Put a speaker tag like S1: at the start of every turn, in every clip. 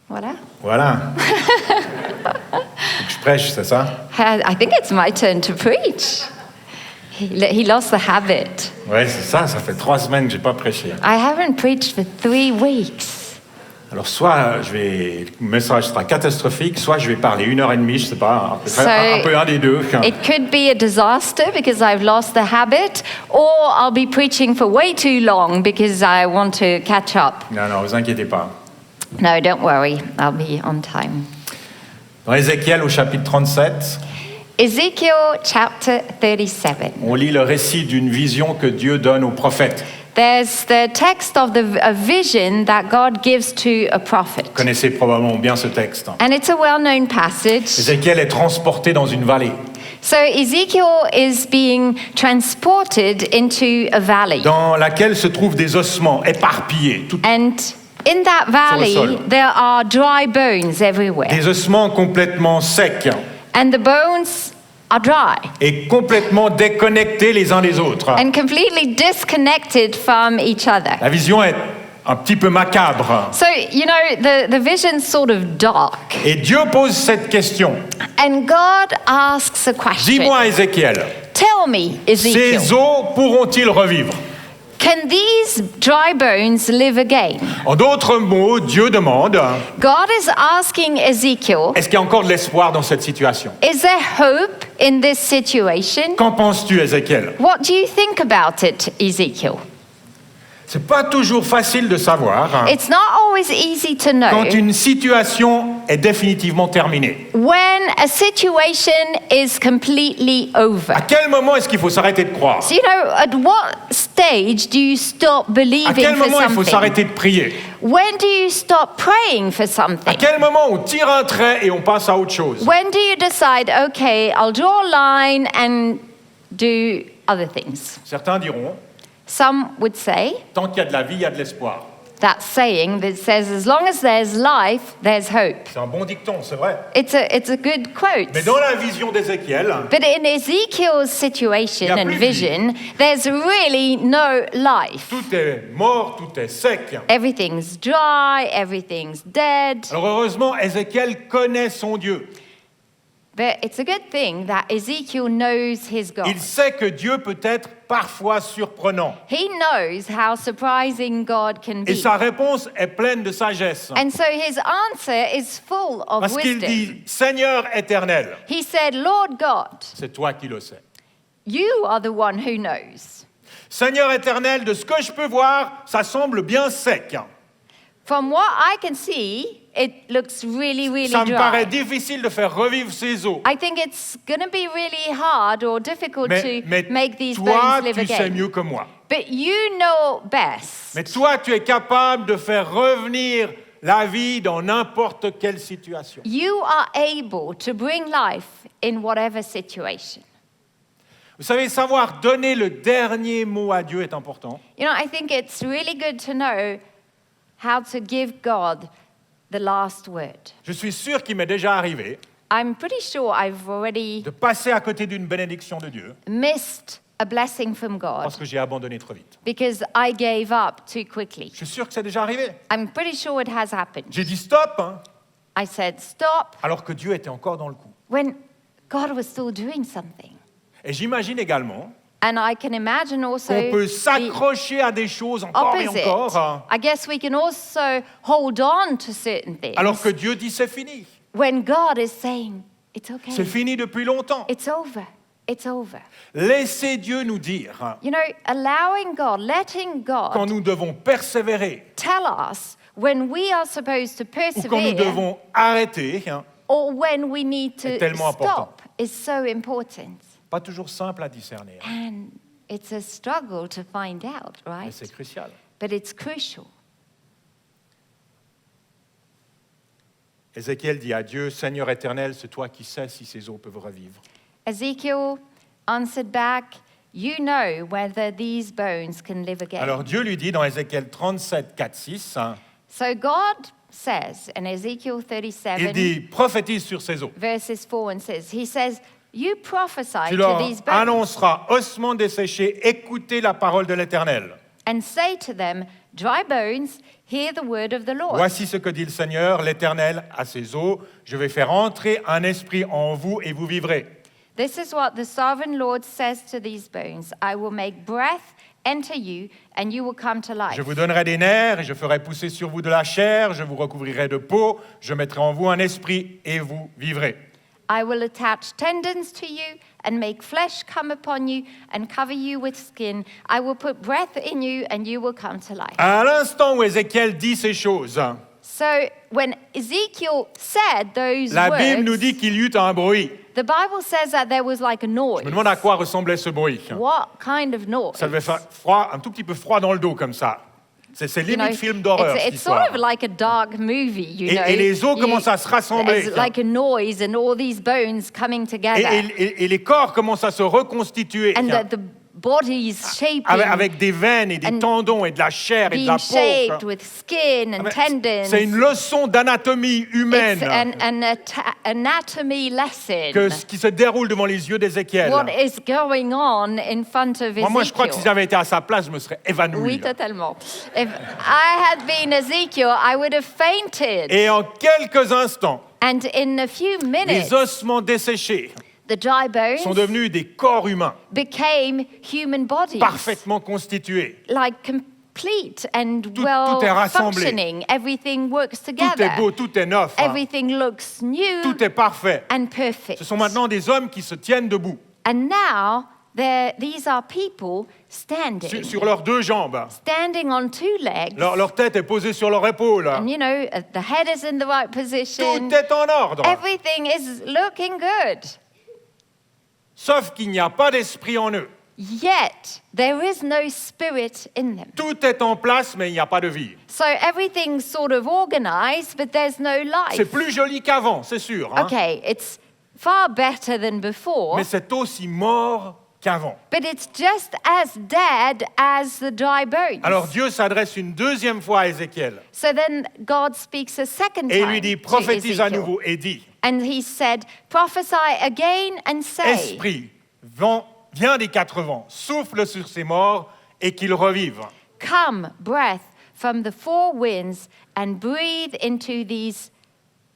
S1: Voilà.
S2: Voilà. Je prêche, c'est ça?
S1: I think it's my turn to preach. He lost the habit.
S2: Ouais, c'est ça. Ça fait 3 semaines que j'ai pas prêché.
S1: I haven't preached for 3 weeks.
S2: Alors, soit le message sera catastrophique, soit je vais parler 1h30, je sais pas, un peu un des deux.
S1: It could be a disaster because I've lost the habit, or I'll be preaching for way too long because I want to catch up.
S2: Non, vous inquiétez pas.
S1: No, don't worry, I'll be on time.
S2: Dans Ézéchiel au chapitre 37,
S1: Ezekiel chapter 37.
S2: on lit le récit d'une vision que Dieu donne au prophète.
S1: There's the text of a vision that God gives to a prophet.
S2: Vous connaissez probablement bien ce texte.
S1: And it's a well-known passage.
S2: Ézéchiel est transporté dans une vallée.
S1: So Ezekiel is being transported into a valley.
S2: Dans laquelle se trouvent des ossements éparpillés.
S1: And in that valley,
S2: sol.
S1: there are dry bones everywhere.
S2: Des ossements complètement secs
S1: And the bones are dry
S2: et complètement déconnectés les uns des autres.
S1: and completely disconnected from each other.
S2: La vision est un petit peu macabre.
S1: So, the vision's sort of dark.
S2: Et Dieu pose cette question.
S1: And God asks a question.
S2: Dis-moi, Ézéchiel,
S1: Tell me, Ezekiel,
S2: ces os pourront-ils revivre?
S1: can these dry bones live again?
S2: En d'autres mots, Dieu demande,
S1: God is asking Ezekiel,
S2: est-ce qu'il y a encore de l'espoir dans cette situation?
S1: is there hope in this situation?
S2: Qu'en penses-tu, Ézéchiel?
S1: What do you think about it, Ezekiel?
S2: C'est pas toujours facile de savoir
S1: It's not always easy to know
S2: quand une situation est définitivement terminée.
S1: when a situation is completely over.
S2: À quel moment est-ce qu'il faut s'arrêter de croire?
S1: So, at what stage do you stop
S2: À
S1: believing
S2: quel
S1: for
S2: moment il faut
S1: something?
S2: s'arrêter de prier?
S1: When do you stop praying for
S2: À
S1: something?
S2: quel moment on tire un trait et on passe à autre chose?
S1: When do you decide, okay, I'll draw a line and do other things?
S2: Certains diront,
S1: Some would say
S2: tant qu'il y a de la vie, il y a de l'espoir.
S1: that saying that says, as long as there's life, there's hope.
S2: C'est un bon dicton, c'est vrai.
S1: It's a good quote.
S2: Mais dans la vision d'Ézéchiel,
S1: But in Ezekiel's situation
S2: Il y a
S1: and
S2: plus de vie.
S1: vision, there's really no life.
S2: tout est mort, tout est sec.
S1: Everything's dry, everything's dead.
S2: Alors heureusement, Ézéchiel connaît son Dieu.
S1: But it's a good thing that Ezekiel knows his God.
S2: Il sait que Dieu peut être parfois surprenant.
S1: He knows how surprising God can
S2: Et
S1: be.
S2: sa réponse est pleine de sagesse.
S1: And so his answer is full of
S2: Parce qu'il
S1: wisdom.
S2: dit, Seigneur éternel,
S1: He said, Lord God,
S2: c'est toi qui le sais.
S1: you are the one who knows.
S2: Seigneur éternel, de ce que je peux voir, ça semble bien sec.
S1: From what I can see, it looks really, really
S2: Ça me paraît
S1: dry.
S2: difficile de faire revivre ces os.
S1: I think it's going to be really hard or difficult
S2: Mais
S1: to make these
S2: toi,
S1: bones live
S2: tu sais
S1: again.
S2: mieux que moi.
S1: But you know best.
S2: Mais toi, tu es capable de faire revenir la vie dans n'importe quelle situation.
S1: You are able to bring life in whatever situation.
S2: Vous savez, savoir donner le dernier mot à Dieu est important.
S1: I think it's really good to know how to give God the last word.
S2: Je suis sûr qu'il m'est déjà arrivé
S1: I'm pretty sure I've already
S2: de passer à côté d'une bénédiction de Dieu
S1: missed a blessing from God
S2: parce que j'ai abandonné trop vite.
S1: because I gave up too quickly.
S2: Je suis sûr que c'est déjà arrivé.
S1: I'm pretty sure it has happened.
S2: J'ai dit stop,
S1: I said stop
S2: alors que Dieu était encore dans le coup.
S1: when God was still doing something.
S2: Et j'imagine également
S1: And I can imagine also
S2: qu'on peut
S1: the
S2: s'accrocher à des choses encore et
S1: opposite.
S2: encore,
S1: I guess we can also hold on to certain things
S2: alors que Dieu dit c'est fini.
S1: when God is saying it's
S2: C'est
S1: okay.
S2: fini depuis longtemps.
S1: It's over. It's over.
S2: Laissez Dieu nous dire
S1: Allowing God, letting
S2: quand
S1: God
S2: nous devons persévérer
S1: tell us when we are supposed to
S2: ou quand nous
S1: persevere
S2: devons arrêter.
S1: or when we need to
S2: est tellement important.
S1: stop is so important.
S2: Pas toujours simple à discerner,
S1: And it's a struggle to find out,
S2: mais
S1: right?
S2: c'est crucial.
S1: But it's crucial.
S2: Ézéchiel dit à Dieu, Seigneur éternel, c'est toi qui sais si ces eaux peuvent revivre.
S1: Ezekiel answered back, you know whether these bones can live again.
S2: Alors Dieu lui dit dans Ézéchiel 37, 4, 6,
S1: So God says in Ezekiel
S2: il
S1: 37,
S2: dit, prophétise sur ces eaux.
S1: verses 4 and says, he says, you prophesy
S2: Tu
S1: to
S2: leur
S1: these bones
S2: annonceras ossements desséchés, écoutez la parole de l'Éternel.
S1: and say to them, dry bones, hear the word of the Lord.
S2: Voici ce que dit le Seigneur, l'Éternel, à ces eaux. Je vais faire entrer un esprit en vous et vous vivrez.
S1: This is what the sovereign Lord says to these bones. I will make breath enter you, and you will come to life.
S2: Je vous donnerai des nerfs et je ferai pousser sur vous de la chair. Je vous recouvrirai de peau. Je mettrai en vous un esprit et vous vivrez.
S1: I will attach tendons to you and make flesh come upon you and cover you with skin. I will put breath in you and you will come to life.
S2: À l'instant où Ézéchiel dit ces choses,
S1: So when Ezekiel said those
S2: la
S1: words,
S2: Bible nous dit qu'il y eut un bruit.
S1: the Bible says that there was like a noise.
S2: Je me demande à quoi ressemblait ce bruit.
S1: What kind of noise?
S2: Ça devait faire froid, un tout petit peu froid dans le dos comme ça. C'est
S1: You know,
S2: limite film d'horreur, cette
S1: it's sort
S2: histoire.
S1: of like a dark movie, you know.
S2: Et les os commencent à se rassembler.
S1: It's like a noise and all these bones coming together.
S2: Et les corps commencent à se reconstituer.
S1: And the bodies shaping,
S2: Avec des veines et des
S1: and
S2: tendons et de la chair et de la
S1: being shaped
S2: peau.
S1: with skin and tendons.
S2: C'est une leçon d'anatomie humaine
S1: It's an anatomy lesson.
S2: qui se déroule devant les yeux d'Ézéchiel.
S1: What is going on in front of Ezekiel?
S2: Moi, je crois que si j'avais été à sa place, je me serais évanoui.
S1: Oui, totalement. If I had been Ezekiel, I would have fainted.
S2: Et en quelques instants,
S1: And in a few minutes,
S2: les ossements desséchés
S1: the dry bones
S2: sont devenus des corps humains
S1: became human bodies,
S2: parfaitement constitués.
S1: like complete and
S2: Tout
S1: well
S2: est rassemblé.
S1: functioning. Everything works
S2: Tout
S1: together.
S2: est beau, tout est neuf.
S1: Everything looks new
S2: Tout est parfait.
S1: and perfect.
S2: Ce sont maintenant des hommes qui se tiennent debout
S1: And now these are people standing,
S2: sur leurs deux jambes.
S1: standing on two legs.
S2: Leur tête est posée sur leur épaule.
S1: And you know, the head is in the right position.
S2: Tout est en ordre.
S1: Everything is looking good.
S2: Sauf qu'il n'y a pas d'esprit en eux.
S1: Yet, there is no spirit in them.
S2: Tout est en place, mais il n'y a pas de vie.
S1: So everything's sort of organized, but there's no
S2: C'est
S1: life.
S2: plus joli qu'avant, c'est sûr. Hein.
S1: Okay, it's far better than before,
S2: Mais c'est aussi mort qu'avant.
S1: but it's just as dead as the dry bones.
S2: Alors Dieu s'adresse une deuxième fois à Ézéchiel
S1: So then God speaks a second
S2: et
S1: time
S2: lui dit,
S1: to
S2: prophétise à
S1: Ezekiel.
S2: nouveau et dit,
S1: And he said, prophesy again and say,
S2: Esprit, viens des quatre vents, souffle sur ces morts et qu'ils revivent.
S1: come, breath from the four winds, and breathe into these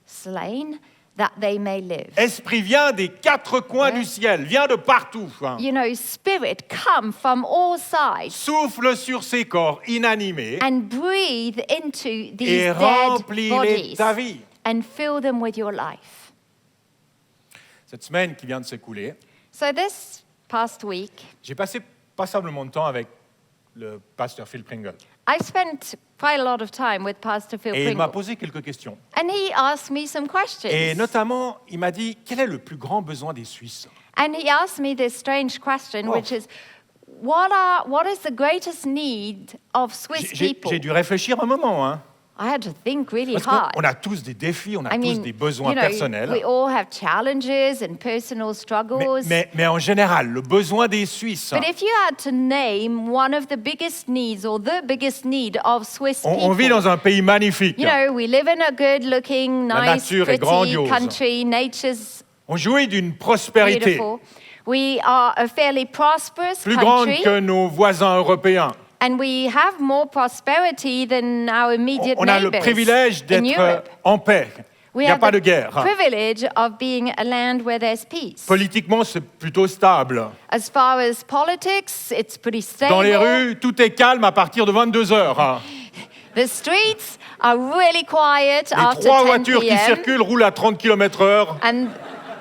S1: slain, that they may live.
S2: Esprit, viens des quatre coins
S1: Ouais.
S2: du ciel, viens de partout. Hein.
S1: You know, spirit, come from all sides
S2: Souffle sur ces corps inanimés
S1: and breathe into these
S2: et
S1: dead
S2: remplis-les
S1: bodies
S2: ta vie.
S1: and fill them with your life.
S2: Cette semaine qui vient de s'écouler,
S1: So this past week,
S2: j'ai passé passablement de temps avec le pasteur Phil Pringle.
S1: I spent quite a lot of time with Pastor Phil
S2: Et il m'a
S1: Pringle.
S2: posé quelques questions.
S1: And he asked me some questions.
S2: Et notamment, il m'a dit, quel est le plus grand besoin des Suisses?
S1: And he asked me this strange question,
S2: Oh.
S1: which is, what is the greatest need of Swiss people?
S2: J'ai dû réfléchir un moment, hein.
S1: I had to think really
S2: Parce
S1: hard.
S2: qu'on a tous des défis, on a
S1: I
S2: tous
S1: mean,
S2: des besoins
S1: you know,
S2: personnels.
S1: we all have challenges and personal struggles.
S2: Mais en général, le besoin des Suisses,
S1: But if you had to name one of the biggest needs or the biggest need of Swiss people,
S2: on vit dans un pays magnifique.
S1: you know, we live in a good-looking,
S2: La
S1: nice,
S2: nature est
S1: pretty
S2: grandiose.
S1: country. Nature's
S2: On jouit d'une prospérité
S1: beautiful. We are a fairly prosperous
S2: plus grande
S1: country,
S2: que nos voisins européens.
S1: and we have more prosperity than our immediate
S2: On a le
S1: neighbors
S2: privilège
S1: in
S2: d'être
S1: Europe.
S2: en paix. Il
S1: We
S2: n'y a
S1: have
S2: pas de
S1: the
S2: guerre.
S1: privilege of being a land where there's peace.
S2: Politiquement, c'est plutôt stable.
S1: As far as politics, it's pretty stable.
S2: Dans les rues, tout est calme à partir de 22 heures.
S1: The streets are really quiet
S2: Les
S1: after
S2: 3
S1: 10
S2: voitures qui
S1: p.m.
S2: circulent roulent à 30 km/h.
S1: And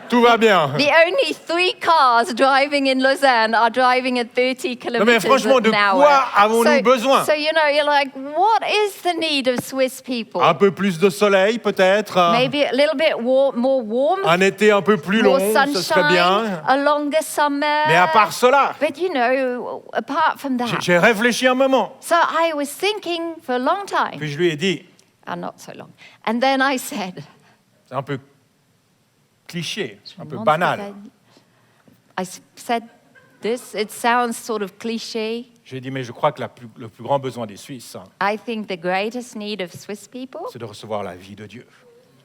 S2: Tout va bien.
S1: the only 3 cars driving in Lausanne are driving at 30
S2: Non mais
S1: kilometers
S2: franchement, de
S1: an hour.
S2: quoi avons-nous besoin?
S1: So, you know, you're like, what is the need of Swiss people?
S2: Un peu plus de soleil, peut-être.
S1: Maybe a little bit more warmth,
S2: Un été un peu plus long,
S1: more
S2: ce serait
S1: sunshine,
S2: bien.
S1: a longer summer.
S2: Mais à part cela,
S1: But you know, apart from that.
S2: j'ai réfléchi un moment.
S1: So I was thinking for a long time.
S2: Puis je lui ai dit,
S1: Not so long. And then I said,
S2: c'est un peu cliché, un peu
S1: Monster
S2: banal.
S1: bed. Said this, it sounds sort of cliche.
S2: J'ai dit, mais je crois que le plus grand besoin des Suisses,
S1: I think the greatest need of Swiss people
S2: c'est de recevoir la vie de Dieu.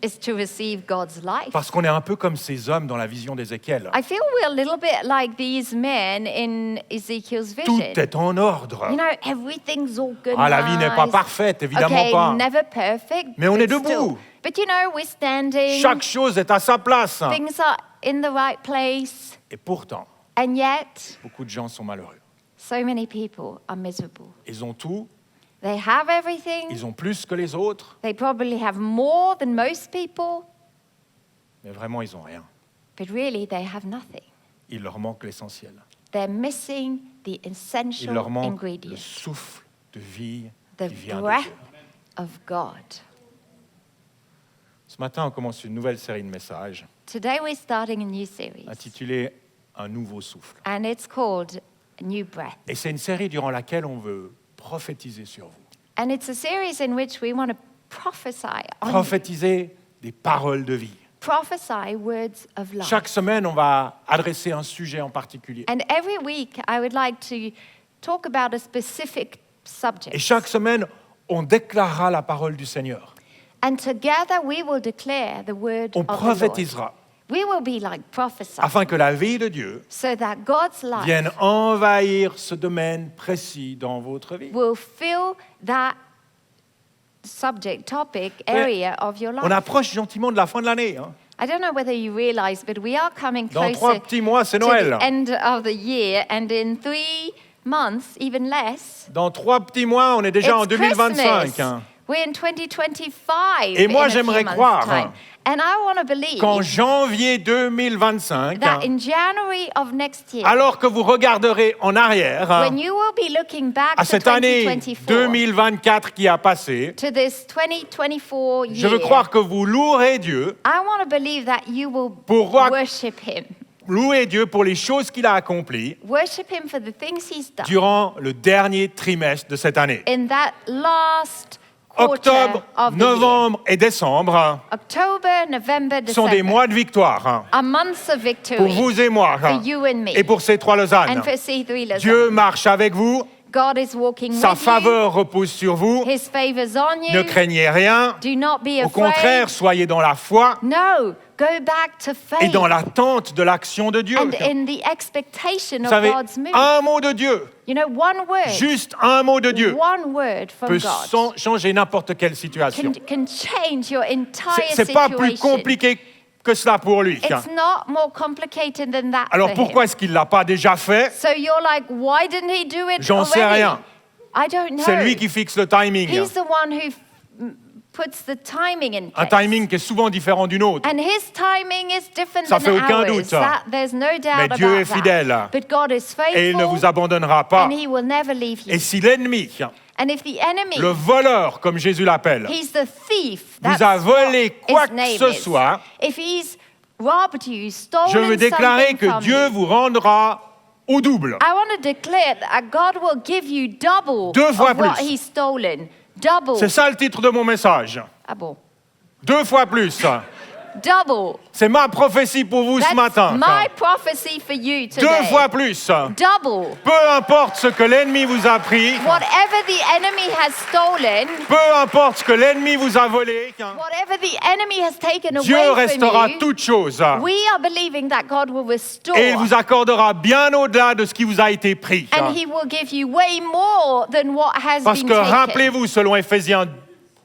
S1: is to receive God's life.
S2: Parce qu'on est un peu comme ces hommes dans la vision d'Ézéchiel.
S1: I feel we're a little bit like these men in Ezekiel's
S2: Tout
S1: vision.
S2: est en ordre.
S1: You know, everything's organized.
S2: Ah, la vie n'est pas parfaite, évidemment
S1: okay,
S2: pas.
S1: never perfect.
S2: Mais on est
S1: but
S2: debout.
S1: still. But you know, we're standing.
S2: Chaque chose est à sa place.
S1: Things are in the right place.
S2: Et pourtant,
S1: And yet,
S2: beaucoup de gens sont malheureux.
S1: so many people are miserable.
S2: Ils ont tout,
S1: They have everything.
S2: ils ont plus que les autres,
S1: They probably have more than most people.
S2: mais vraiment, ils n'ont rien.
S1: But really, they have nothing.
S2: Il leur manque l'essentiel.
S1: They're missing the
S2: Il
S1: essential
S2: leur manque le
S1: ingredient,
S2: souffle de vie
S1: the
S2: qui vient de
S1: breath
S2: Dieu.
S1: of God.
S2: Ce matin, on commence une nouvelle série de messages
S1: Today, we're starting a new series,
S2: intitulée « Un nouveau souffle
S1: and it's called A New Breath. ».
S2: Et c'est une série durant laquelle on veut prophétiser sur vous.
S1: And it's a series in which we want to prophesy on you.
S2: Prophétiser des paroles de vie.
S1: Prophesy words of life.
S2: Chaque semaine, on va adresser un sujet en particulier.
S1: And every week, I would like to talk about a specific
S2: Et
S1: subject.
S2: chaque semaine, on déclarera la parole du Seigneur.
S1: And together, we will declare the word
S2: On
S1: of the Lord.
S2: prophétisera
S1: We will be like prophesies,
S2: afin que la vie de Dieu
S1: so that God's life
S2: vienne envahir ce domaine précis dans votre vie.
S1: will fill that subject, topic, area of your
S2: On
S1: life.
S2: approche gentiment de la fin de l'année. Hein.
S1: I don't know whether you realize, but we are coming
S2: Dans 3
S1: closer
S2: petits mois, c'est
S1: to
S2: Noël.
S1: the end of the year, and in 3 months, even less,
S2: Dans 3 petits mois, on est déjà en
S1: it's
S2: 2025.
S1: Christmas.
S2: Hein.
S1: We're in 2025.
S2: Et moi,
S1: in a few
S2: j'aimerais
S1: months'
S2: croire,
S1: time. And I want to believe
S2: Qu'en janvier 2025,
S1: that in January of next year,
S2: alors que vous regarderez en arrière
S1: when you will be looking back
S2: à
S1: to
S2: cette année
S1: 2024,
S2: 2024 qui a passé,
S1: to this 2024 year,
S2: je veux croire que vous louerez Dieu,
S1: I want to believe that you will
S2: Pour voir-
S1: worship Him.
S2: louer Dieu pour les choses qu'il a accomplies
S1: Worship Him for the things He's done
S2: durant le dernier trimestre de cette année.
S1: in that last quarter
S2: Octobre,
S1: of the
S2: novembre et décembre
S1: year. October, November,
S2: sont des
S1: December.
S2: mois de victoire hein,
S1: A months of victory
S2: pour vous et moi hein,
S1: for you and me.
S2: et pour ces 3 Lausanne.
S1: And for C3 Lausanne.
S2: Dieu marche avec vous,
S1: God is walking
S2: sa
S1: with
S2: faveur repose sur vous,
S1: you. His favors on you.
S2: ne craignez rien,
S1: Do not be
S2: au
S1: afraid.
S2: contraire, soyez dans la foi
S1: No, go back to faith.
S2: et dans l'attente de l'action de Dieu.
S1: and in the expectation
S2: Vous
S1: of
S2: savez,
S1: God's move.
S2: un mot de Dieu,
S1: You know, one word,
S2: juste un mot de Dieu,
S1: one word from
S2: peut
S1: God
S2: changer n'importe quelle situation.
S1: can change your entire
S2: C'est pas plus
S1: situation.
S2: compliqué que cela pour lui.
S1: It's not more complicated than that
S2: Alors
S1: for
S2: pourquoi
S1: him.
S2: est-ce qu'il ne l'a pas déjà fait?
S1: So you're like, why didn't he do it
S2: J'en sais
S1: already?
S2: rien.
S1: I don't know.
S2: C'est lui qui fixe le timing.
S1: He's the one who puts the timing in
S2: Un
S1: place.
S2: timing qui est souvent différent du nôtre.
S1: And his timing is different
S2: Ça
S1: than
S2: fait aucun
S1: ours.
S2: doute.
S1: There's no doubt
S2: Mais Dieu
S1: about
S2: est fidèle.
S1: that. But God is faithful,
S2: Et il ne vous abandonnera pas.
S1: and he will never leave you.
S2: Et si l'ennemi,
S1: And if the enemy,
S2: le voleur, comme Jésus l'appelle,
S1: he's the thief,
S2: vous
S1: that's
S2: a volé
S1: what
S2: quoi
S1: his
S2: que
S1: name
S2: ce
S1: is.
S2: soit,
S1: If he's robbed you, stolen
S2: je veux déclarer
S1: something
S2: que
S1: from
S2: Dieu
S1: you,
S2: vous rendra au double.
S1: I want to declare that God will give you double
S2: 2 fois
S1: of what
S2: plus.
S1: he's stolen. Double.
S2: C'est ça le titre de mon message.
S1: Ah bon.
S2: 2 fois plus.
S1: Double.
S2: C'est ma prophétie pour vous ce
S1: That's
S2: matin.
S1: my prophecy for you
S2: 2
S1: today.
S2: fois plus.
S1: Double.
S2: Peu importe ce que l'ennemi vous a pris,
S1: Whatever the enemy has stolen,
S2: peu importe ce que l'ennemi vous a volé,
S1: whatever the enemy has taken
S2: Dieu
S1: away
S2: restaura
S1: from you,
S2: toutes choses.
S1: we are believing that God will restore.
S2: Et il vous accordera bien au-delà de ce qui vous a été pris.
S1: And he will give you way more than what has
S2: Parce
S1: been
S2: que
S1: taken.
S2: rappelez-vous, selon Éphésiens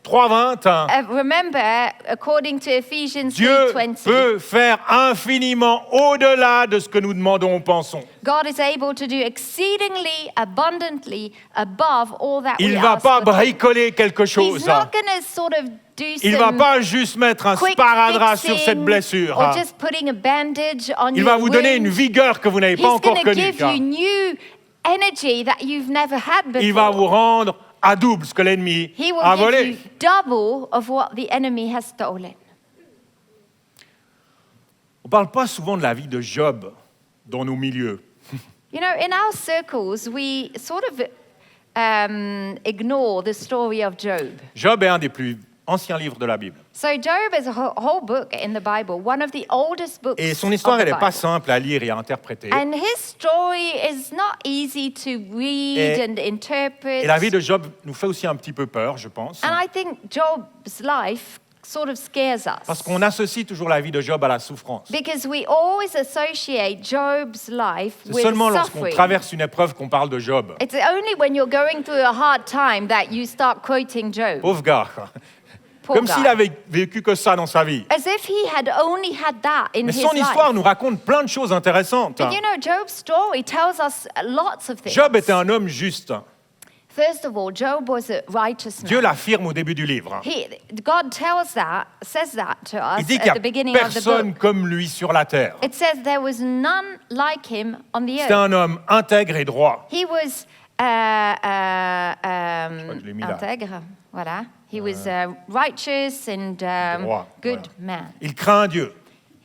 S2: 3:20,
S1: Remember, according to Ephesians
S2: Dieu
S1: 3:20,
S2: peut faire infiniment au-delà de ce que nous demandons ou pensons.
S1: God is able to do exceedingly abundantly above all that
S2: Il
S1: we
S2: ne va
S1: ask
S2: pas
S1: or think.
S2: bricoler quelque chose.
S1: He's not going to sort of do
S2: Il ne va
S1: some
S2: pas juste mettre un
S1: quick
S2: sparadrap sur
S1: fixing
S2: cette blessure.
S1: or just putting a bandage on
S2: Il
S1: your
S2: va vous donner
S1: wound.
S2: une vigueur que vous n'avez pas
S1: He's
S2: encore
S1: going to
S2: connue.
S1: give you new energy that you've never had before.
S2: Il va vous rendre à double ce que l'ennemi
S1: He will
S2: a
S1: give
S2: volé.
S1: you double of what the enemy has stolen.
S2: On ne parle pas souvent de la vie de Job dans nos milieux.
S1: You know, in our circles, we sort of ignore the story of Job.
S2: Job est un des plus anciens livres de la Bible.
S1: So Job is a whole book in the Bible, one of the oldest books
S2: Et son
S1: of
S2: histoire,
S1: the
S2: elle n'est pas
S1: Bible.
S2: simple à lire et à interpréter.
S1: And his story is not easy to read and interpret.
S2: Et la vie de Job nous fait aussi un petit peu peur, je pense.
S1: And I think Job's life sort of scares
S2: Parce
S1: us.
S2: qu'on associe toujours la vie de Job à la souffrance.
S1: Because we always associate Job's life
S2: C'est
S1: with
S2: seulement lorsqu'on
S1: suffering.
S2: traverse une épreuve qu'on parle de Job.
S1: It's only when you're going through a hard time that you start quoting Job.
S2: Pauvre gars, quoi.
S1: Poor
S2: Comme
S1: guy.
S2: s'il avait vécu que ça dans sa vie.
S1: As if he had only had that in
S2: Mais
S1: his
S2: son histoire
S1: life.
S2: nous raconte plein de choses intéressantes.
S1: But you know, Job's story tells us lots of things.
S2: Job était un homme juste.
S1: First of all, Job was a righteous
S2: Dieu
S1: man.
S2: l'affirme au début du livre.
S1: God says that to us
S2: Il dit qu'il
S1: at the
S2: n'y a
S1: beginning of the
S2: personne
S1: book.
S2: comme lui sur la terre.
S1: It says there was none like him on the
S2: C'était
S1: earth.
S2: un homme intègre et droit.
S1: He was
S2: que je l'ai mis là.
S1: intègre, voilà. He was righteous and
S2: Droit,
S1: good
S2: voilà.
S1: man.
S2: Il craint Dieu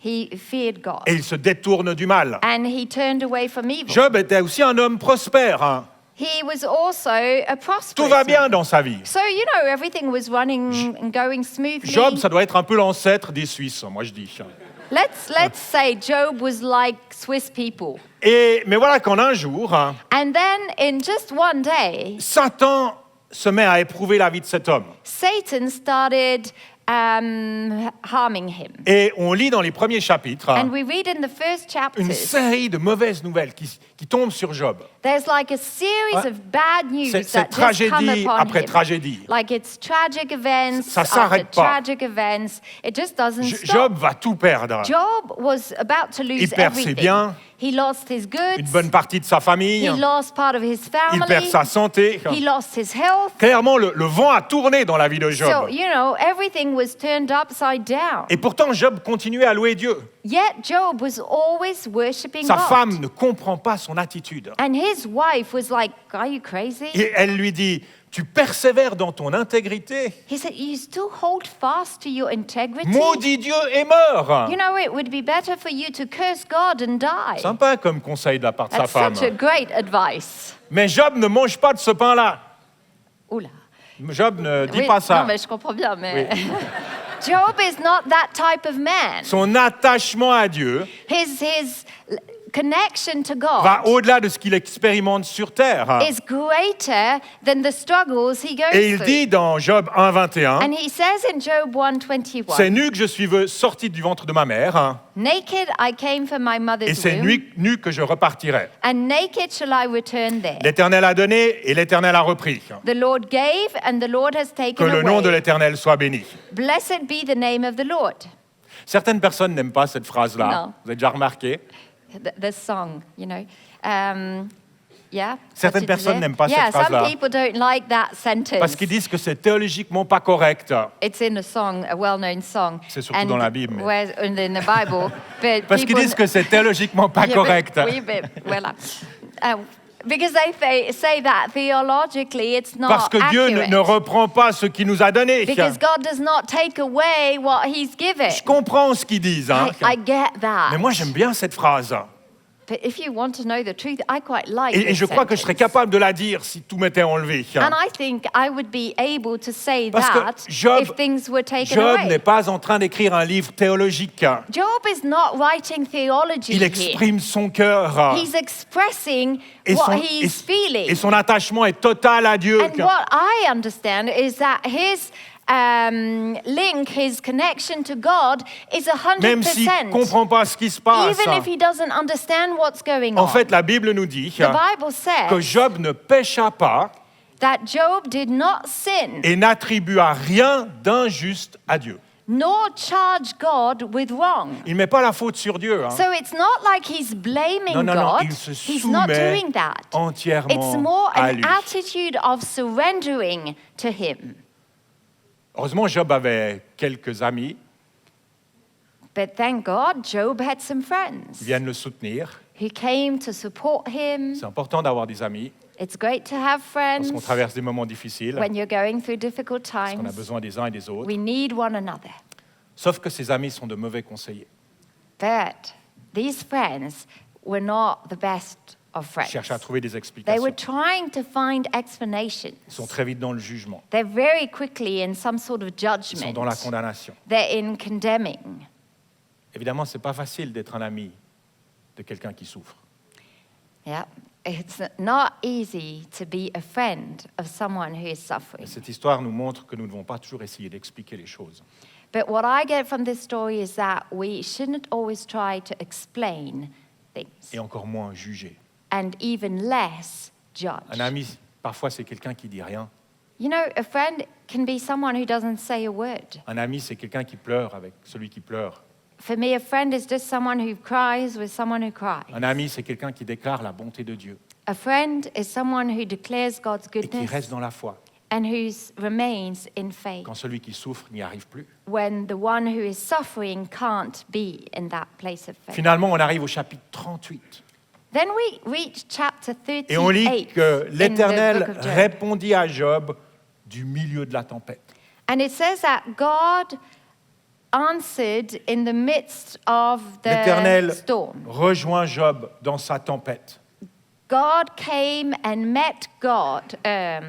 S1: He feared God.
S2: et il se détourne du mal.
S1: And he turned away from evil.
S2: Job était aussi un homme prospère. Hein.
S1: He was also a prosperous
S2: Tout va
S1: man.
S2: bien dans sa vie.
S1: So, you know, everything was running and going smoothly.
S2: Job, ça doit être un peu l'ancêtre des Suisses, moi je dis.
S1: Let's say Job was like Swiss people.
S2: Mais voilà qu'en un jour, hein,
S1: And then in just one day,
S2: Satan se met à éprouver la vie de cet homme.
S1: Satan started harming him.
S2: Et on lit dans les premiers chapitres
S1: And we read in the first
S2: une
S1: chapters,
S2: série de mauvaises nouvelles qui tombent sur Job.
S1: there's like a series
S2: Ouais.
S1: of bad news
S2: C'est
S1: that just come
S2: tragédie
S1: upon
S2: après
S1: him.
S2: tragédie.
S1: Like it's tragic events
S2: Ça
S1: after
S2: s'arrête pas.
S1: tragic events. It just doesn't stop.
S2: Job va tout perdre.
S1: Job was about to lose
S2: Il perd ses
S1: everything.
S2: biens,
S1: He lost his goods.
S2: une bonne partie de sa famille,
S1: He lost part of his family.
S2: il perd sa santé.
S1: He lost his health.
S2: Clairement, le vent a tourné dans la vie de
S1: So,
S2: Job.
S1: you know, everything was turned upside down.
S2: Et pourtant, Job continuait à louer Dieu.
S1: Yet Job was always worshipping
S2: Sa
S1: God.
S2: femme ne comprend pas son attitude.
S1: And his wife was like, are you crazy?
S2: Et elle lui dit, tu persévères dans ton intégrité.
S1: He said, you still hold fast to your integrity?
S2: Maudit Dieu et meurs.
S1: You know, it would be better for you to curse God and die.
S2: Sympa comme conseil de la part de sa
S1: That's
S2: femme.
S1: such a great advice.
S2: Mais Job ne mange pas de ce pain-là.
S1: Oula.
S2: Job ne dit
S1: Oui,
S2: pas ça.
S1: Non, mais je comprends bien, mais... Job is not that type of man.
S2: Son attachement à Dieu
S1: His connection to
S2: va
S1: God
S2: au-delà de ce qu'il expérimente sur terre.
S1: is greater than the struggles he goes
S2: Et il
S1: through.
S2: dit dans Job 1:21,
S1: And he says in Job 1:21,
S2: c'est nu que je suis sorti du ventre de ma mère,
S1: naked I came from my
S2: et
S1: mother's
S2: c'est
S1: womb,
S2: nu que je repartirai.
S1: and naked shall I return there.
S2: L'Éternel a donné et l'Éternel a repris.
S1: The Lord gave and the Lord has
S2: Que
S1: taken
S2: le nom de
S1: away.
S2: l'Éternel soit béni.
S1: Blessed be the name of the Lord.
S2: Certaines personnes n'aiment pas cette phrase-là.
S1: Non.
S2: Vous avez déjà remarqué?
S1: The song, you know. Yeah.
S2: Certaines
S1: what you
S2: personnes
S1: disais?
S2: n'aiment pas cette
S1: Yeah,
S2: phrase-là.
S1: some people don't like that sentence.
S2: Parce qu'ils disent que c'est théologiquement pas correct.
S1: It's in a song, a well-known song.
S2: C'est surtout dans la Bible, mais-
S1: And in the Bible. But
S2: Parce qu'ils
S1: people-
S2: disent que c'est théologiquement pas
S1: Yeah,
S2: correct.
S1: Oui, mais voilà. Because they say that theologically it's not
S2: Parce que Dieu
S1: accurate.
S2: ne reprend pas ce qu'il nous a donné.
S1: Because God does not take away what He's given.
S2: Je comprends ce qu'ils disent. Hein.
S1: I get that.
S2: Mais moi, j'aime bien cette phrase.
S1: But if you want to know the truth, I quite like
S2: Et
S1: this
S2: je crois que je serais
S1: sentence.
S2: capable de la dire si tout m'était enlevé.
S1: And I think I would be able to say
S2: Parce que
S1: that
S2: Job-
S1: if things were taken
S2: Job
S1: away.
S2: n'est pas en train d'écrire un livre théologique.
S1: Job is not writing theology
S2: Il
S1: here.
S2: exprime son cœur.
S1: He's expressing
S2: Et
S1: what
S2: son,
S1: he's feeling.
S2: et son attachement est total à Dieu.
S1: And what I understand is that his link, his connection to God is 100%.
S2: Même s'il ne comprend pas ce qui se passe.
S1: Even if he doesn't understand what's going
S2: En
S1: on.
S2: fait, la Bible nous dit
S1: The Bible
S2: que
S1: says
S2: Job ne pécha pas
S1: that Job did not sin,
S2: et n'attribua rien d'injuste à Dieu.
S1: nor charge God with wrong.
S2: Il ne met pas la faute sur Dieu. Hein.
S1: So it's not like he's blaming
S2: Non,
S1: God.
S2: il se
S1: He's not
S2: soumet
S1: doing that. It's
S2: entièrement
S1: more
S2: à
S1: an
S2: lui.
S1: attitude of surrendering to him.
S2: Heureusement, Job avait quelques amis
S1: But thank God, Job had some
S2: qui
S1: friends
S2: viennent le soutenir.
S1: who came to support him.
S2: C'est important d'avoir des amis
S1: It's great to have friends
S2: lorsqu'on traverse des moments difficiles,
S1: when you're going through difficult
S2: parce qu'on a
S1: times.
S2: besoin des uns et des autres.
S1: We need one another.
S2: Sauf que ces amis sont de mauvais conseillers.
S1: But these friends were not the best of
S2: Ils
S1: friends.
S2: cherchent à trouver des
S1: They
S2: explications.
S1: were trying to find explanations.
S2: Ils sont très vite dans le jugement.
S1: They're very quickly in some sort of
S2: Ils sont
S1: judgment.
S2: dans la condamnation.
S1: They're in condemning.
S2: Évidemment, ce n'est pas facile d'être un ami de quelqu'un qui souffre.
S1: Yeah. It's not easy to be a friend of someone who is suffering.
S2: Et cette histoire nous montre que nous ne devons pas toujours essayer d'expliquer les choses.
S1: But what I get from this story is that we shouldn't always try to explain things,
S2: et encore moins juger.
S1: and even less judge.
S2: Un ami, parfois, c'est quelqu'un qui dit rien.
S1: You know, a friend can be someone who doesn't say a word.
S2: Un ami, c'est quelqu'un qui pleure avec celui qui pleure.
S1: For me, a friend is just someone who cries with someone who cries.
S2: Un ami, c'est quelqu'un qui déclare la bonté de Dieu
S1: A friend is someone who declares God's
S2: et qui
S1: goodness
S2: reste dans la foi
S1: and who remains in faith
S2: quand celui qui souffre n'y arrive plus.
S1: when the one who is suffering can't be in that place of faith.
S2: Finalement, on arrive au chapitre 38
S1: Then we reach chapter 38
S2: et on lit que
S1: in the
S2: l'Éternel
S1: book of Job.
S2: répondit à Job du milieu de la tempête.
S1: And it says that God answered in the midst of the
S2: L'Éternel
S1: storm.
S2: rejoint Job dans sa tempête.
S1: God came and met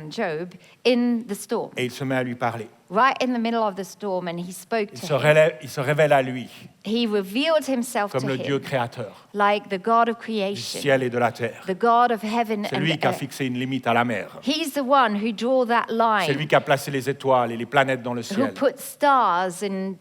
S1: Job in the storm,
S2: Et il se met à lui parler.
S1: right in the middle of the storm, and he spoke
S2: Il
S1: to
S2: se
S1: him.
S2: il se révèle à lui
S1: He revealed himself
S2: comme
S1: to
S2: le Dieu
S1: him
S2: créateur
S1: like the God of
S2: du
S1: creation,
S2: ciel et de la terre.
S1: the God of heaven
S2: C'est
S1: and
S2: lui qui a
S1: earth.
S2: fixé une limite à la mer.
S1: He's the one who drew that
S2: C'est lui
S1: line,
S2: qui a placé les étoiles et les planètes dans le
S1: who
S2: ciel.
S1: put stars and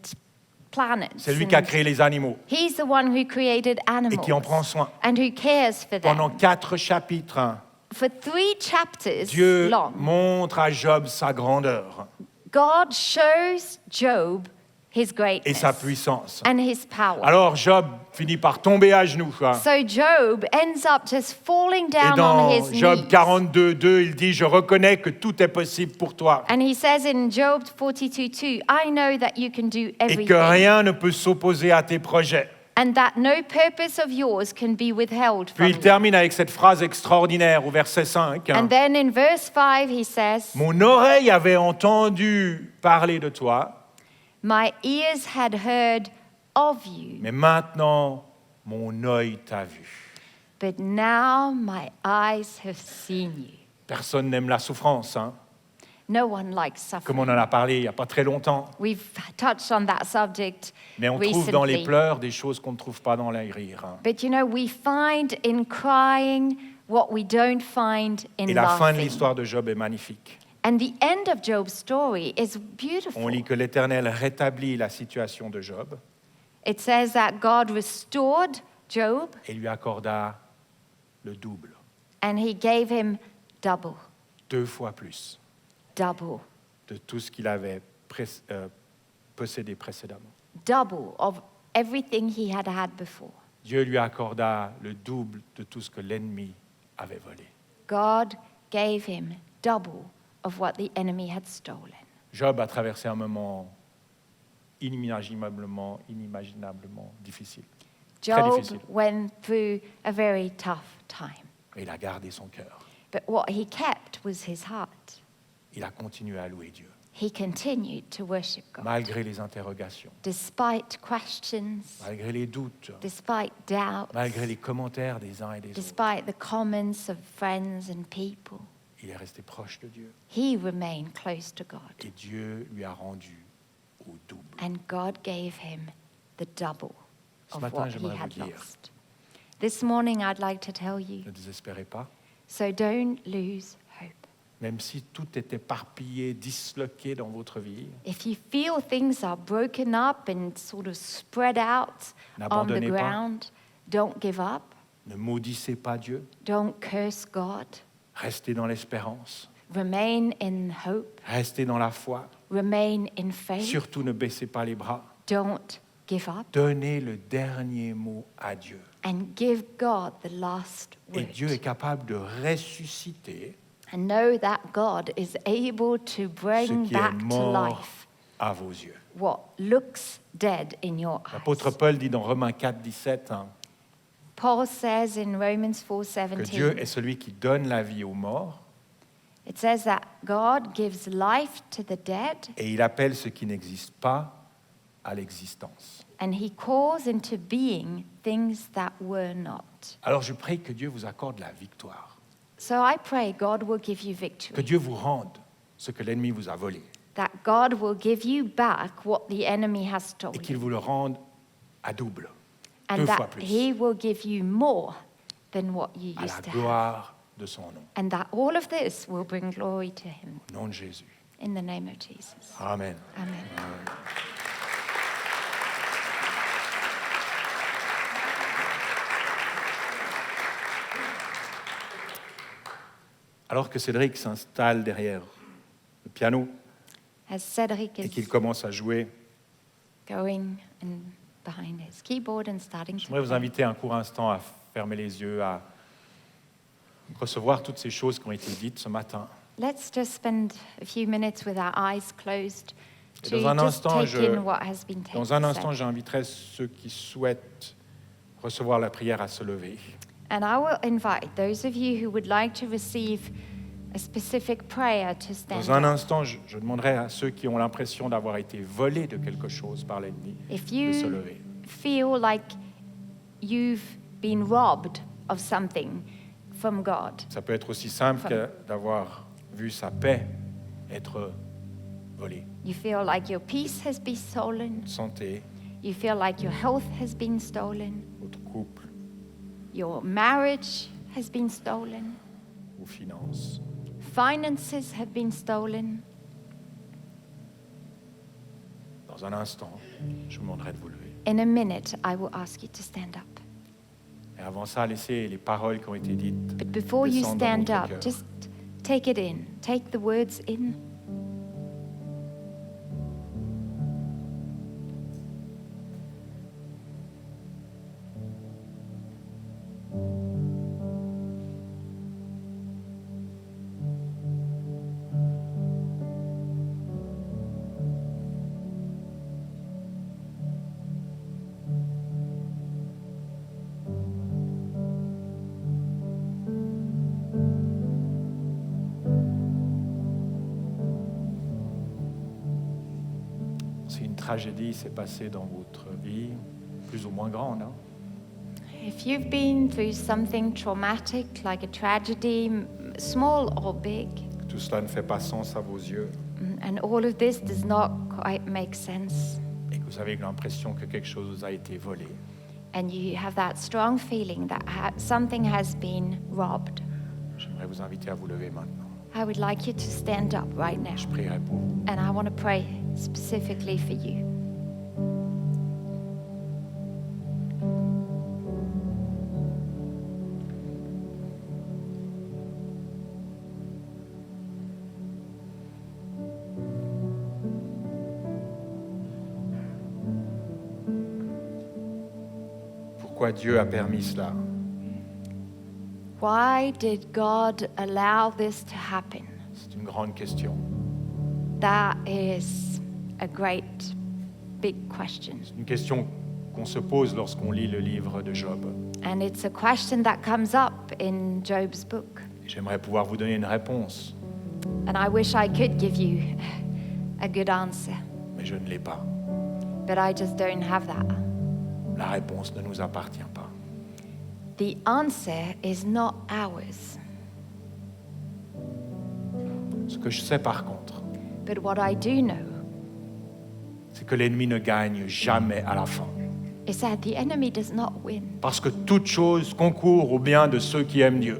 S1: planets.
S2: C'est lui qui a
S1: and
S2: créé les animaux
S1: He's the one who created
S2: et qui en prend
S1: animals
S2: soin.
S1: and who cares for
S2: Pendant
S1: them.
S2: 4 chapitres,
S1: For 3 chapters
S2: Dieu
S1: long,
S2: montre à Job sa grandeur
S1: God shows Job his
S2: et sa
S1: greatness
S2: puissance.
S1: and his power.
S2: Alors Job finit par tomber à genoux.
S1: So Job ends up just falling
S2: Et
S1: down on
S2: dans
S1: his
S2: Job
S1: knees.
S2: 42:2, il dit « Je reconnais que tout est possible pour toi
S1: And he says in Job 42:2, I know that you can do
S2: et que
S1: everything,
S2: rien ne peut s'opposer à tes projets. »
S1: and that no purpose of yours can be withheld
S2: Puis
S1: from
S2: il
S1: you.
S2: termine avec cette phrase extraordinaire au verset 5.
S1: And then in verse 5 he says,
S2: Mon oreille avait entendu parler de toi,
S1: My ears had heard of you,
S2: mais maintenant mon œil t'a vu.
S1: but now my eyes have seen you.
S2: Personne n'aime la souffrance, hein?
S1: No one likes
S2: Comme on
S1: suffering.
S2: en a parlé il n'y a pas très longtemps.
S1: We've touched on that subject
S2: Mais on trouve dans les
S1: recently.
S2: pleurs des choses qu'on ne trouve pas dans les rires. hein.
S1: But you know, we find in crying what we don't find in
S2: Et la fin de
S1: laughing.
S2: l'histoire de Job est magnifique.
S1: And the end of Job's story is beautiful.
S2: On lit que l'Éternel rétablit la situation de Job
S1: It says that God restored Job
S2: et lui accorda le double,
S1: and he gave him double,
S2: 2 fois plus
S1: double,
S2: de tout ce qu'il avait possédé précédemment.
S1: double of everything he had had before.
S2: Dieu lui accorda le double de tout ce que l'ennemi avait volé.
S1: God gave him double of what the enemy had stolen.
S2: Job a traversé un moment inimaginablement difficile. Très
S1: Job
S2: difficile.
S1: went through a very tough time.
S2: Et il a gardé son cœur.
S1: But what he kept was his heart.
S2: Il a continué à louer Dieu,
S1: He continued to worship God.
S2: malgré les interrogations,
S1: Despite questions,
S2: malgré les doutes,
S1: despite doubts,
S2: malgré les commentaires des uns et des autres.
S1: despite the comments of friends and people,
S2: Il est resté proche de Dieu
S1: he remained close to God.
S2: et Dieu lui a rendu au double.
S1: And God gave him the double
S2: Ce
S1: of
S2: matin,
S1: what he
S2: j'aimerais
S1: had
S2: vous dire,
S1: lost. This morning, I'd like to tell you,
S2: ne désespérez pas,
S1: so don't lose hope.
S2: même si tout est éparpillé, disloqué dans votre vie,
S1: If you feel things are broken up and sort of spread out on the
S2: N'abandonnez pas.
S1: ground, don't give up.
S2: ne maudissez pas Dieu,
S1: Don't curse God.
S2: restez dans l'espérance,
S1: Remain in hope.
S2: restez dans la foi,
S1: Remain in faith.
S2: surtout ne baissez pas les bras,
S1: Don't give up.
S2: donnez le dernier mot à Dieu.
S1: And give God the last
S2: Et
S1: word.
S2: Dieu est capable de ressusciter
S1: And know that God is able to
S2: ce
S1: bring
S2: qui est
S1: back to
S2: mort
S1: life
S2: à vos yeux.
S1: what looks dead in your
S2: L'apôtre
S1: eyes.
S2: Paul dit dans Romains 4, 17,
S1: Paul says in Romans
S2: que Dieu
S1: 4:17,
S2: est celui qui donne la vie aux morts
S1: it says that God gives life to the dead
S2: et il appelle ce qui n'existe pas à l'existence.
S1: and he calls into being things that were not.
S2: Alors je prie que Dieu vous accorde la victoire,
S1: So I pray God will give you
S2: que
S1: victory,
S2: Dieu vous rende ce que l'ennemi vous a volé
S1: that God will give you back what the enemy has
S2: et qu'il
S1: stolen,
S2: vous le rende à double,
S1: and
S2: 2 fois
S1: that
S2: plus,
S1: he will give you more than what you
S2: à la
S1: used to have.
S2: gloire de son nom.
S1: And that all of this will bring glory to him.
S2: Au nom de Jésus.
S1: In the name of Jesus.
S2: Amen.
S1: Amen.
S2: Alors que Cédric s'installe derrière le piano
S1: as Cedric
S2: et
S1: is
S2: qu'il commence à jouer,
S1: going and behind his keyboard and starting to
S2: j'aimerais vous
S1: play.
S2: inviter un court instant à fermer les yeux, à recevoir toutes ces choses qui ont été dites ce matin.
S1: Let's just spend a few minutes with our eyes closed
S2: Et
S1: to
S2: dans un
S1: just
S2: instant,
S1: take in what has been
S2: Dans un instant,
S1: said.
S2: j'inviterai ceux qui souhaitent recevoir la prière à se lever.
S1: And I will invite those of you who would like to receive a specific prayer to stand
S2: Dans un
S1: up.
S2: instant, je demanderai à ceux qui ont l'impression d'avoir été volés de quelque chose par l'ennemi
S1: If
S2: de se
S1: you
S2: lever.
S1: feel like you've been robbed of something from God,
S2: Ça peut être aussi simple que d'avoir vu sa paix être volée.
S1: you feel like your peace has been stolen,
S2: Votre santé,
S1: you feel like your health has been stolen,
S2: votre couple,
S1: your marriage has been stolen,
S2: vos finances.
S1: finances have been stolen.
S2: Dans un instant, je vous demanderai de vous lever.
S1: In a minute, I will ask you to stand up.
S2: Et avant ça, laissez les paroles qui ont été dites
S1: But before you
S2: descendre dans
S1: stand
S2: votre
S1: up,
S2: cœur.
S1: just take it in. Take the words in.
S2: Si une tragédie s'est passée dans votre vie, plus ou moins grande, hein,
S1: If you've been through something traumatic, like a tragedy, small or big,
S2: que tout cela ne fait pas sens à vos yeux,
S1: and all of this does not quite make sense,
S2: et que vous avez l'impression que quelque chose vous a été volé,
S1: and you have that strong feeling that something has been robbed,
S2: j'aimerais vous inviter à vous lever maintenant.
S1: I would like you to stand up right now.
S2: Je prierai pour vous.
S1: And I want to pray specifically for you.
S2: Pourquoi Dieu a permis cela?
S1: Why did God allow this to happen?
S2: C'est une grande question.
S1: That is a great, big question.
S2: C'est une question qu'on se pose lorsqu'on lit le livre de Job.
S1: And it's a question that comes up in Job's book.
S2: Et j'aimerais pouvoir vous donner une réponse,
S1: And I wish I could give you a good answer,
S2: mais je ne l'ai pas.
S1: but I just don't have that.
S2: La réponse ne nous appartient pas.
S1: The answer is not ours.
S2: Ce que je sais par contre,
S1: But what I do know
S2: c'est que l'ennemi ne gagne jamais à la fin.
S1: is that the enemy does not win.
S2: Parce que toute chose concourt au bien de ceux qui aiment Dieu.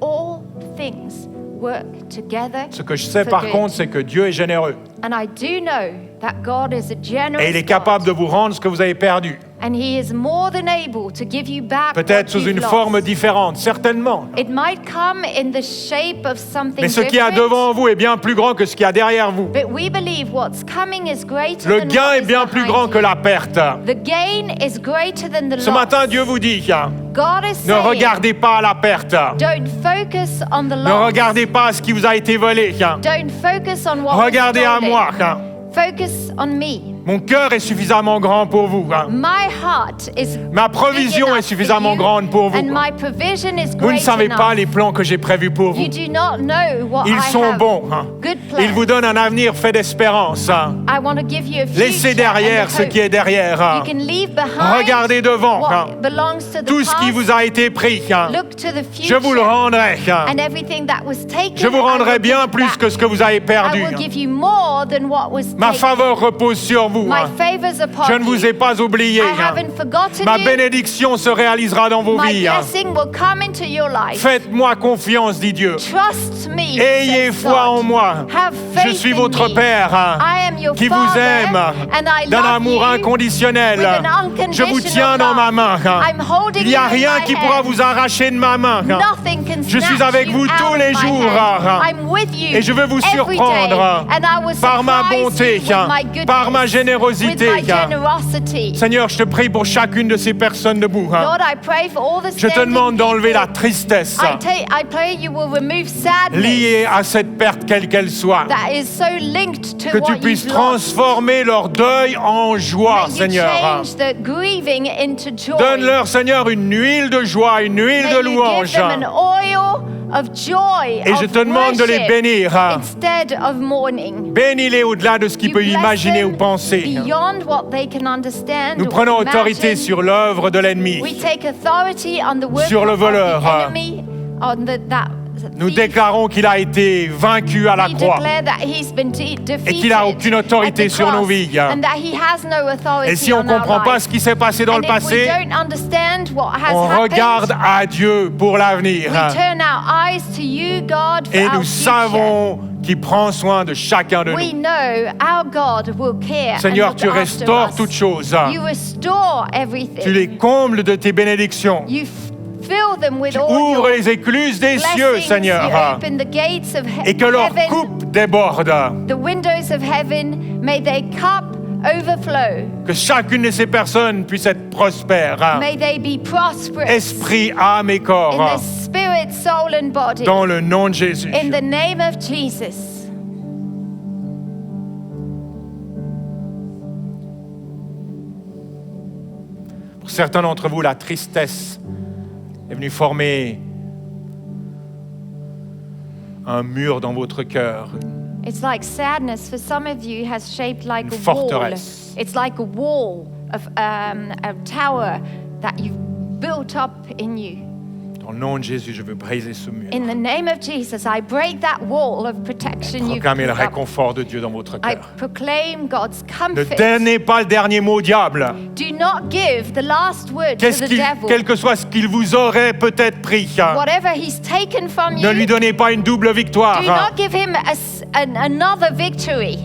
S1: All things work together
S2: Ce que je sais
S1: for
S2: par
S1: good.
S2: contre, c'est que Dieu est généreux.
S1: And I do know that God is a generous
S2: Et il est capable de
S1: God,
S2: vous rendre ce que vous avez perdu.
S1: and He is more than able to give you back
S2: Peut-être
S1: what
S2: sous
S1: you've
S2: une
S1: lost.
S2: forme différente, certainement.
S1: It might come in the shape of something
S2: Mais ce qu'il y a
S1: different,
S2: devant vous est bien plus grand que ce qu'il y a derrière vous.
S1: but we believe what's coming is greater
S2: Le
S1: than
S2: gain
S1: what
S2: est
S1: is
S2: bien plus
S1: behind
S2: grand
S1: you.
S2: que la perte.
S1: The gain is greater than the
S2: Ce
S1: loss.
S2: matin, Dieu vous dit,
S1: God is
S2: ne
S1: saying,
S2: regardez pas à la perte.
S1: don't focus on the
S2: Ne
S1: loss.
S2: regardez pas à ce qui vous a été volé.
S1: Don't focus on what
S2: Regardez
S1: was
S2: à
S1: stolen.
S2: moi.
S1: Focus on me.
S2: Mon cœur est suffisamment grand pour vous.
S1: My heart is
S2: Ma
S1: big
S2: provision
S1: enough
S2: est suffisamment
S1: for you,
S2: grande pour vous.
S1: and my provision is
S2: Vous ne
S1: great
S2: savez
S1: enough.
S2: pas les plans que j'ai prévus pour vous.
S1: You do not know what
S2: Ils
S1: I
S2: sont
S1: have.
S2: bons.
S1: Good plans.
S2: Ils vous donnent un avenir fait d'espérance.
S1: I want to give you a future
S2: Laissez derrière
S1: and a
S2: ce
S1: hope.
S2: qui est derrière.
S1: You can leave behind
S2: Regardez devant.
S1: what belongs to the
S2: Tout ce qui
S1: past.
S2: vous a été pris,
S1: Look to the
S2: je vous le
S1: future,
S2: rendrai.
S1: and everything that was taken,
S2: Je vous
S1: I
S2: rendrai
S1: will
S2: bien
S1: give
S2: plus
S1: back.
S2: que ce que vous avez
S1: I
S2: perdu.
S1: will give you more than what was
S2: Ma
S1: taken.
S2: faveur repose sur
S3: vous.
S1: My favors upon
S3: Je ne vous ai
S1: you.
S3: pas oublié.
S1: I haven't forgotten
S3: Ma
S1: you.
S3: bénédiction se réalisera dans vos
S1: My
S3: vies.
S1: blessing will come into your life.
S3: Faites-moi confiance, dit Dieu.
S1: Trust me.
S3: Ayez
S1: says
S3: foi
S1: God.
S3: en moi.
S1: Have
S3: Je
S1: faith
S3: suis
S1: in
S3: votre
S1: me.
S3: Père
S1: I am your
S3: qui vous
S1: Father,
S3: aime
S1: and I
S3: d'un
S1: love
S3: amour
S1: you
S3: inconditionnel.
S1: with an
S3: Je vous tiens
S1: unconditional
S3: dans ma
S1: love.
S3: main.
S1: I'm holding
S3: Il n'y a
S1: you in
S3: rien
S1: my
S3: qui pourra
S1: hand.
S3: vous arracher de ma main.
S1: Nothing can
S3: Je suis
S1: snatch
S3: avec
S1: you
S3: vous
S1: out
S3: tous
S1: of
S3: les
S1: my
S3: jours.
S1: hand. I'm with you
S3: Et je veux vous
S1: every day,
S3: surprendre
S1: and I will
S3: par ma
S1: surprise
S3: bonté,
S1: you with my goodness,
S3: par ma générosité.
S1: with my generosity.
S3: Seigneur, je te prie pour chacune de ces personnes debout.
S1: Lord, I pray for all the
S3: Je te
S1: standing
S3: demande d'enlever la
S1: people.
S3: tristesse
S1: I pray you will remove sadness
S3: liée à cette perte, quelle qu'elle soit.
S1: that is so linked to
S3: Que tu
S1: what
S3: puisses
S1: you've lost.
S3: transformer leur deuil en joie,
S1: May you
S3: Seigneur.
S1: change the grieving into joy.
S3: Donne-leur, Seigneur, une huile de joie, une huile
S1: May
S3: de
S1: you
S3: louange.
S1: give them an oil of joy,
S3: Et je
S1: of
S3: te demande de les
S1: worship,
S3: bénir.
S1: instead of mourning.
S3: Bénis-les au-delà de ce qu'ils
S1: You
S3: peuvent
S1: bless
S3: imaginer ou
S1: them
S3: penser.
S1: beyond what they can understand
S3: Nous
S1: or
S3: prenons autorité
S1: imagine.
S3: sur l'œuvre de l'ennemi.
S1: We take authority on the work
S3: Sur le
S1: of
S3: voleur.
S1: the enemy, on that
S3: Nous
S1: thief.
S3: déclarons qu'il a été vaincu à la
S1: We
S3: croix.
S1: declare that he's been defeated
S3: Et qu'il n'a aucune autorité
S1: at the
S3: sur nos
S1: cross,
S3: vies.
S1: and that he has no authority
S3: Et si on
S1: on
S3: ne
S1: our
S3: comprend pas
S1: lives.
S3: ce qui s'est passé dans
S1: And
S3: le
S1: if we
S3: passé,
S1: don't understand what has
S3: on
S1: happened,
S3: regarde à Dieu pour l'avenir.
S1: we turn our eyes to you, God, for
S3: Et
S1: our
S3: nous
S1: future.
S3: savons qu'il prend soin de chacun de
S1: We
S3: nous.
S1: know our God will care
S3: Seigneur,
S1: and
S3: tu
S1: look after
S3: restaures
S1: us.
S3: toutes choses.
S1: You restore everything.
S3: Tu les combles de tes bénédictions.
S1: You fill them with
S3: Tu
S1: all
S3: ouvres
S1: your
S3: les écluses des cieux,
S1: blessings.
S3: Seigneur.
S1: You open the gates of
S3: Et que leur
S1: heaven.
S3: coupe déborde.
S1: The windows of heaven, may their cup overflow.
S3: Que chacune de ces personnes puisse être prospère.
S1: May they be prosperous
S3: Esprit, âme et
S1: in
S3: corps.
S1: their spirit, soul, and body.
S3: Dans le nom de Jésus.
S1: In the name of Jesus.
S3: Pour certains d'entre vous, la tristesse est venue former un mur dans votre cœur.
S1: It's like sadness for some of you has shaped like
S3: Une
S1: a wall.
S3: forteresse.
S1: It's like a wall of a tower that you've built up in you.
S3: Dans le nom de Jésus, je veux briser ce mur.
S1: In the name of Jesus, I break that wall of protection you've
S3: Proclamez le
S1: built up.
S3: réconfort de Dieu dans votre
S1: I
S3: cœur.
S1: proclaim God's
S3: Ne
S1: comfort.
S3: donnez pas le dernier mot au diable.
S1: Do not give the last word to the devil.
S3: Quel que soit ce qu'il vous aurait peut-être pris,
S1: Whatever he's taken from
S3: ne lui
S1: you,
S3: donnez pas une double victoire.
S1: do not give him another victory.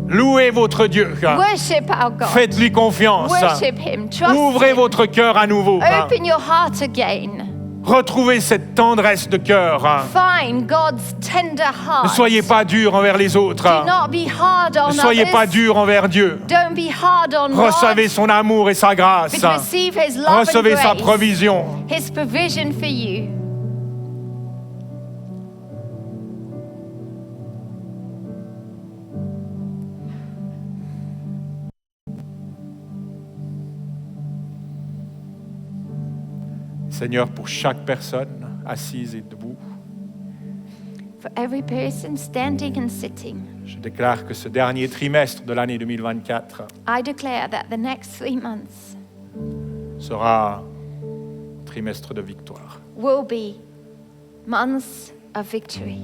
S3: Louez votre Dieu.
S1: Worship our God.
S3: Faites-lui confiance.
S1: Worship him. Trust
S3: Ouvrez
S1: him.
S3: votre cœur à nouveau.
S1: Open your heart again.
S3: Retrouvez cette tendresse de cœur.
S1: Find God's tender heart.
S3: Ne soyez pas dur envers les autres.
S1: Do not be hard on
S3: Ne soyez
S1: others.
S3: pas dur envers Dieu.
S1: Don't be hard on
S3: Recevez
S1: God.
S3: son amour et sa grâce.
S1: But receive his love
S3: Recevez
S1: and
S3: sa
S1: grace.
S3: provision.
S1: His provision for you.
S3: Seigneur, pour chaque personne assise et debout,
S1: For every person standing and sitting,
S3: je déclare que ce dernier trimestre de l'année 2024
S1: I declare that the next 3 months
S3: sera un trimestre de victoire,
S1: will be months of victory,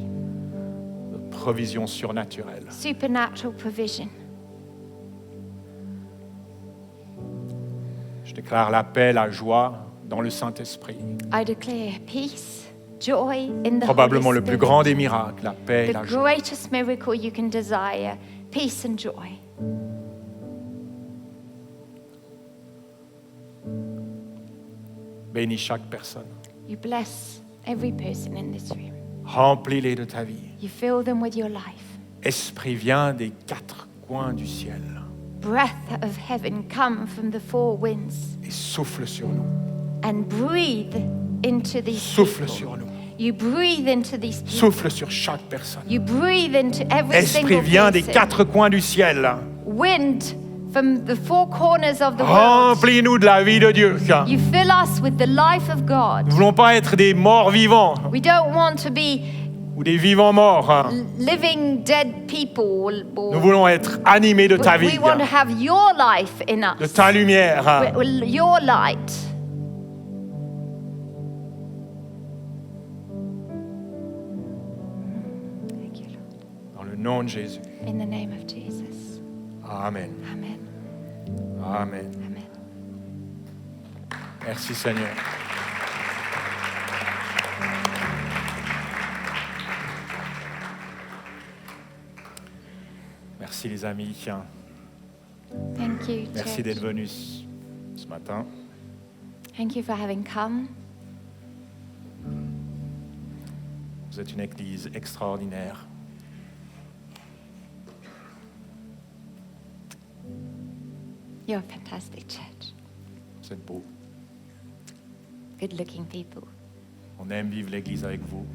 S3: de provision surnaturelle.
S1: supernatural provision.
S3: Je déclare la paix, la joie dans le Saint-Esprit.
S1: I declare peace, joy in the
S3: Probablement
S1: Holy
S3: le plus
S1: Spirit.
S3: grand des miracles, la paix et
S1: The
S3: la joie.
S1: greatest miracle you can desire, peace and joy.
S3: Bénis chaque personne.
S1: You bless every person in this room.
S3: Remplis-les de ta vie.
S1: You fill them with your life.
S3: Esprit, viens des quatre coins du ciel
S1: Breath of heaven come from the four winds
S3: et souffle sur nous.
S1: and breathe into these
S3: Souffle
S1: people.
S3: sur nous.
S1: You breathe into these people.
S3: Souffle sur chaque personne.
S1: You breathe into every
S3: Esprit,
S1: single
S3: viens des
S1: person.
S3: quatre coins du ciel.
S1: Wind from the four corners of the world.
S3: Remplis-nous de la vie de Dieu.
S1: You fill us with the life of God.
S3: Nous ne voulons pas être des morts vivants
S1: We don't want to be
S3: ou des vivants morts.
S1: living dead people.
S3: Nous voulons être animés de ta vie,
S1: We want to have your life in
S3: de
S1: us.
S3: ta lumière.
S1: Your light. Thank you, Lord.
S3: Dans le nom de Jésus.
S1: In the name of Jesus.
S3: Amen.
S1: Amen.
S2: Amen.
S1: Amen.
S3: Merci Seigneur. Merci les amis.
S1: Thank you,
S3: Merci
S1: church.
S3: d'être venus ce matin.
S1: Thank you for having come.
S3: Vous êtes une église extraordinaire.
S1: You're a fantastic church.
S3: Vous êtes beaux.
S1: Good-looking people.
S3: On aime vivre l'église avec vous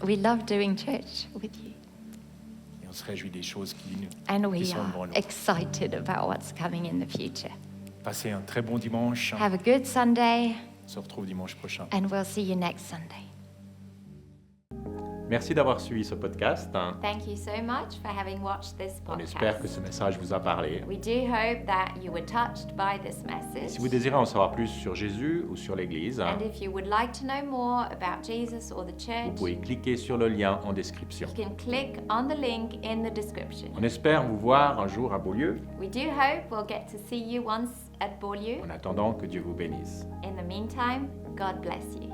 S1: We love doing church with you.
S3: et on se réjouit des choses qui
S1: And we
S3: sont devant
S1: are
S3: nous.
S1: excited about what's coming in the future.
S3: Passez un très bon dimanche.
S1: Have a good Sunday,
S3: On se retrouve dimanche prochain.
S1: and we'll see you next Sunday.
S4: Merci d'avoir suivi ce podcast.
S1: Thank you so much for having watched this
S4: On espère que ce message vous a parlé.
S1: We do hope that you were touched by this message.
S4: Si vous désirez en savoir plus sur Jésus ou sur l'Église,
S1: And if you would like to know more about Jesus or the
S4: vous
S1: church,
S4: pouvez cliquer sur le lien en description.
S1: you can click on the link in the description.
S4: On espère vous voir un jour à Beaulieu.
S1: We do hope we'll get to see you once at Beaulieu.
S4: En attendant, que Dieu vous bénisse.
S1: In the meantime, God bless you.